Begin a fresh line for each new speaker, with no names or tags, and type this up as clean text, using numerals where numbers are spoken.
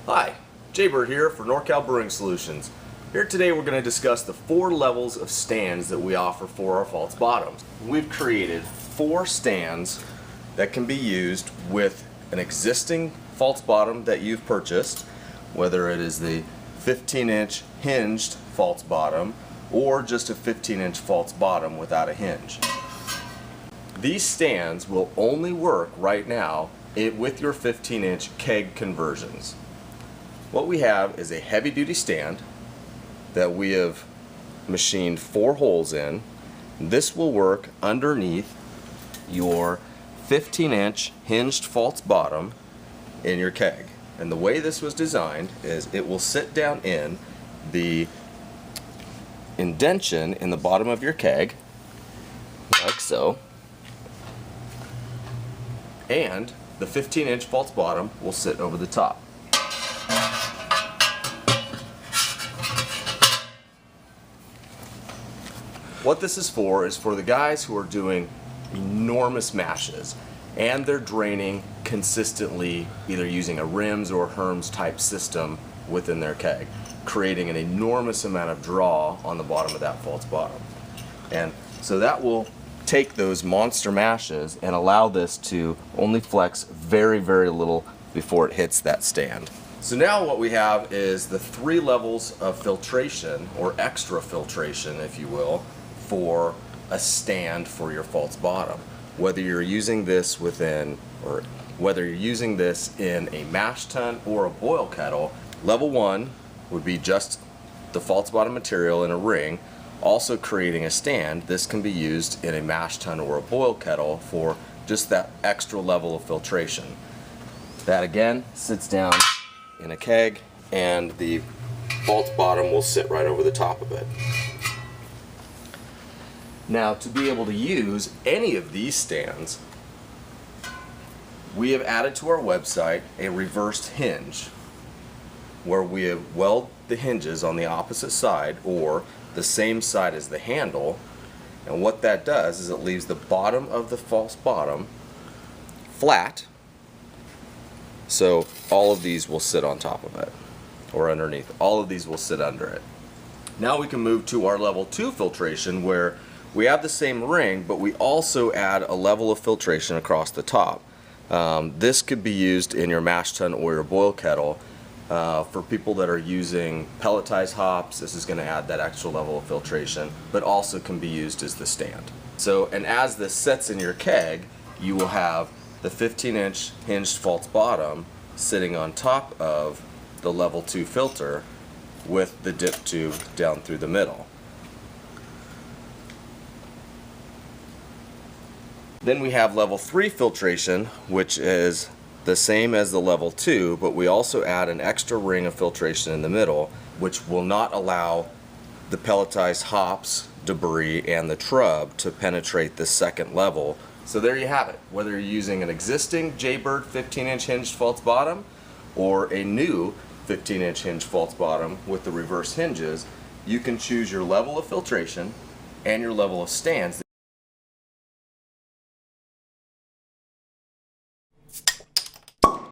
Hi, Jaybird here for NorCal Brewing Solutions. Here today we're going to discuss the 4 levels of stands that we offer for our false bottoms. We've created 4 stands that can be used with an existing false bottom that you've purchased, whether it is the 15-inch hinged false bottom or just a 15-inch false bottom without a hinge. These stands will only work right now with your 15-inch keg conversions. What we have is a heavy-duty stand that we have machined 4 holes in. This will work underneath your 15-inch hinged false bottom in your keg. And the way this was designed is it will sit down in the indention in the bottom of your keg, like so, and the 15-inch false bottom will sit over the top. What this is for the guys who are doing enormous mashes and they're draining consistently, either using a rims or Herms type system within their keg, creating an enormous amount of draw on the bottom of that false bottom. And so that will take those monster mashes and allow this to only flex very, very little before it hits that stand. So now what we have is the 3 levels of filtration, or extra filtration if you will, for a stand for your false bottom. Whether you're using this in a mash tun or a boil kettle, level 1 would be just the false bottom material in a ring, also creating a stand. This can be used in a mash tun or a boil kettle for just that extra level of filtration. That again sits down in a keg and the false bottom will sit right over the top of it. Now, to be able to use any of these stands, we have added to our website a reversed hinge where we have welded the hinges on the opposite side or the same side as the handle, and what that does is it leaves the bottom of the false bottom flat, so all of these will sit on top of it or underneath. All of these will sit under it. Now we can move to our level 2 filtration, where we have the same ring, but we also add a level of filtration across the top. This could be used in your mash tun or your boil kettle. For people that are using pelletized hops, this is going to add that extra level of filtration, but also can be used as the stand. So, and as this sets in your keg, you will have the 15-inch hinged false bottom sitting on top of the level 2 filter with the dip tube down through the middle. Then we have level 3 filtration, which is the same as the level 2, but we also add an extra ring of filtration in the middle, which will not allow the pelletized hops, debris, and the trub to penetrate the second level. So there you have it. Whether you're using an existing Jaybird 15-inch hinged false bottom or a new 15-inch hinged false bottom with the reverse hinges, you can choose your level of filtration and your level of stands